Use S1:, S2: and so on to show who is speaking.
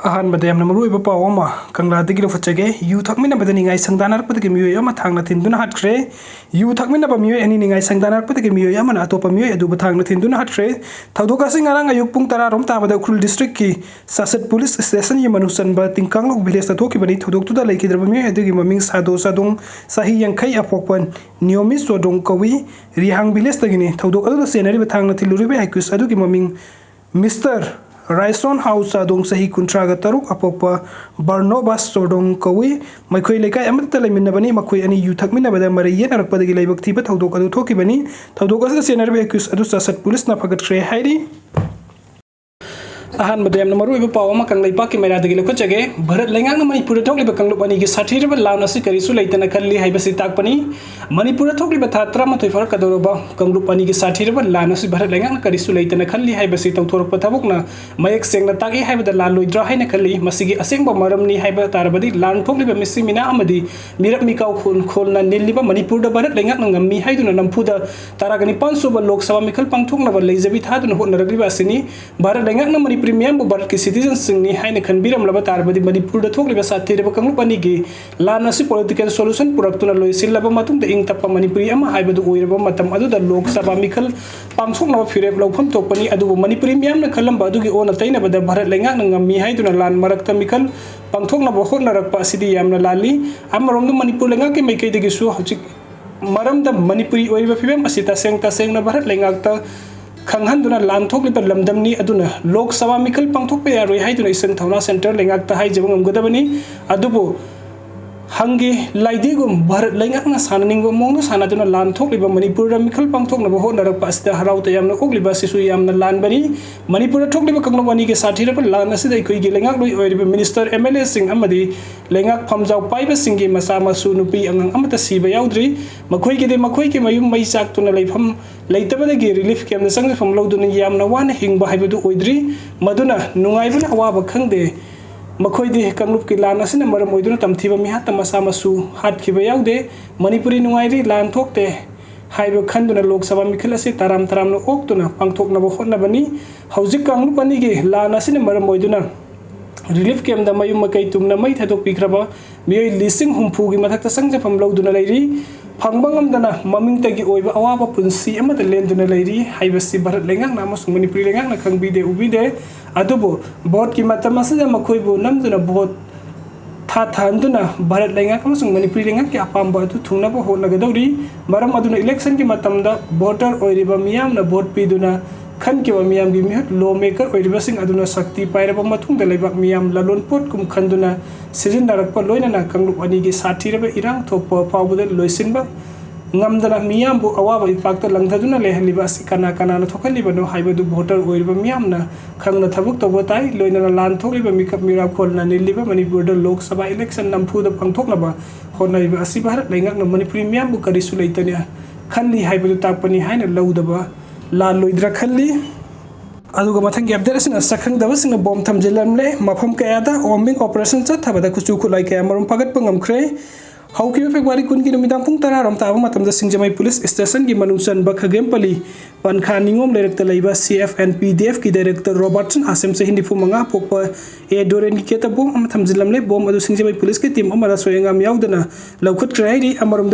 S1: अहमद यम मरुब पाव कंगलादी लौफचे you थकमीनबदनी संगदानरपदगी मियोय अमा थांगना थिंदुना हटख्रे you थकमीनब मियोय अनी संगदानरपदगी मियोय अमना अतोप मियोय अदुब थांगना थिंदुना हटख्रे थौदोकासिंग अरांग अयुक पुंग 10 रोम ताबदा Ukhrul district की सासत पुलिस स्टेशन ये मनुसनबा तिंकांगलोक विलेज तथोकिबनी थौदोकतुदा लेखिद्रब मियोय अदुगी ममिंग सादो सादोंग सही यंखै अपोकपन नियोमी सोदोंग कवी रिहांग विलेज तगिनी थौदोक अदुदा सेनरिब थांगना थिलुरिबे आइकुस अदुगी ममिंग मिस्टर राइसोन हाउस सादोंग सही कुंट्रागा तरुक अपोप बर्नोबास सोडोंग कवी मैखोई लेकाय अमत लेमिनबनी मखोई अनी यू थकमिनबदा मरैये नरकपदगी लेबक थीब थौदोक अदु थोकिबनी थौदोक अदु सेनरिब आइकुस अदु सासत पुलिस ना फगतख्रे हाइरी अहमद यम मरुब पाव कंगलैपा की मैरादगी लौखचगे भारत लेंगांग मणिपुर थोकलिब कंगलुप अनी की साथीरब लान असि करिसु लेतना खल्ली हाइबसि ताकपनी मणिपुर थोकलिब था 13 फरकदोरब कंगलुप अनी की साथीरब लान असि भारत लेंगांग करिसु लेतना खल्ली हाइबसि तौथोरप थबुकना मयक सेंगना तागी हाइबदा लान लोइद्रा हाइना खल्ली मसिगी असेंग मरमनी हाइब तारबदी लान थोकलिब मिसि मिना अमदी मिरक मिकाउ खोन खोलना निलिब मणिपुर भारत लेंगांग ngami haiduna nampuda taragani 500 lok sabha mikhal pangthokna ba leijabi thaduna hotnaragriba asini Bharat लेंगांग मणिपुर प्रीमियम भारत के सिटीजन सिंगनी हाइने खनबिरम लब तारबदी मणिपुर थोकलिबा साथीरब कंगलुप अनी की लान असि पॉलिटिकल सॉल्यूशन पुरक्तुना लोइसिल्लब मतुंग इंग तप्पा मणिपुरी अमा हाइबदु ओइरब मतम अदुदा लोक सभा मिखल पांगथोकनब फिरेब लौफम थोकपनी अदुबु मणिपुरी मियामना खलंबा अदुगी ओना तैनबदा भारत लेंगांग ngami haiduna लान मरक्ता मिखल पांगथोकनब होटनरकपा असिदि यामना लाली अमरोमद मणिपुर लेंगांग के मैकैदगिसु हजिक मरमदा मणिपुरी ओइरब फिबेम असि तसेंग भारत लेंगांगता खंगहनदुना लानथोकलिबा लमदमनी अदुना लोक सभा मिखल पांगथोकपा यारोय हाइदुना इसन थौना सेंटर लेंगांगता हाइजब ngमगदबनी अदुबु हंगे लाइदिगुम भारत लेंगांगना साननिंग मोंग सानादुना लानथोकलिबा मणिपुर मिखल पांगथोकनब होटनरकपा असिदा हराउता यामना ओकलिबा सिसु यामना लानबनी मणिपुर थोकलिबा कंगलुप अनी के साथीरब लान असिदा इखोइगी लेंगांग लोइ ओइरिबा मिनिस्टर एमएलए सिंग अमदी लेंगांग फमजाउ पाइबा सिंगी मसा मसु नुपी अंगांग अमता सिबा याउद्री मखोइगिदे मखोइगी मयुम मई चाकतुना लेफम लेतबदगी रिलीफ कैम्प संगफम लौदुना यामना वाना हिंगबा हाइबदु ओइद्री मदुना नुंगाइबना अवाबा खंगदे मखोइदे कंगलुप की लान असिना मरम ओइदुना तमथिबा मिहात मसा मसु हातखिबा याउदे मणिपुरी नुंगाइरी लान थोकते हाइब खंदुना लोक सभा मिखल असि ताराम तारामनो ओक्तुना पांगथोकनब होटनबनी हौजिक कंगलुप अनीगी लान असिना मरम ओइदुना रिलीफ कैम्प दा मयुम मकै तुमना मै थादोकपिख्रबा मियोय लिसिंग हुमफुगी मथक्ता संगजफम लौदुना लैरी फंगबंगमदना ममिंगतगी ओइबा अवाबा पुंसी अमदा लेंदुना लैरी हाइबसि भारत लेंगांगना अमसुंग मणिपुरी लेंगांगना खंगबिदे उबिदे अदुबो भोट की मतम असदा मखोइबु नमदुना भोट थाथांदुना भारत लेंगांग अमसुंग मणिपुरी लेंगांग के अपाम्बा अदु थुंगनाबो होनगदौरी मरम अदुना इलेक्शन की मतमदा वोटर ओइरिबा मियामना भोट पीदुना खनकिबा मियामगी मिहत लॉ मेकर ओइरिबासिंग अदुना शक्ति पाइरबा मतुंगदा लेबाक मियाम ललोनपोट कुम खंदुना सिजिनदारकपा लोइनाना कंगलुप अनीगी साथीरबा इरांग थोकपा फावबदा लोइसिनबा ngamdana miyambu awaba ipakta langthaduna lehaliba asi kana kana thokhalibano haibadu voter oiriba miyamna khangna thabuk tobotai loinana lan thokliba mikap mira kholna niliba manipur da lok sabha election nampu da pangthoknaba honaiba asi bharat leingakna manipuri miyambu karisu leitania khalli haibadu takpani haina laudaba lan loidra khalli aduga mathang update asina sakhang daba singna bom thamjilamle mafam kayada bombing operation chathabada kuchu khulai kaya marum pagat pangamkhre हौकी February 10 की नुमिदांग पुंग 10 रोम ताबा मतमदा सिंजमई police station की मनुसन बखगेमपली पनखा निंगोम लेरेक्ता लैबा CFNPDF की director Robertson आसेम से Hindi फुमंगा pope ए Doren की केता बोम थमजिलमले बोम अदु सिंजमई police के team अमरा सोयंगाम याउदना लौखत क्राइरी अमरम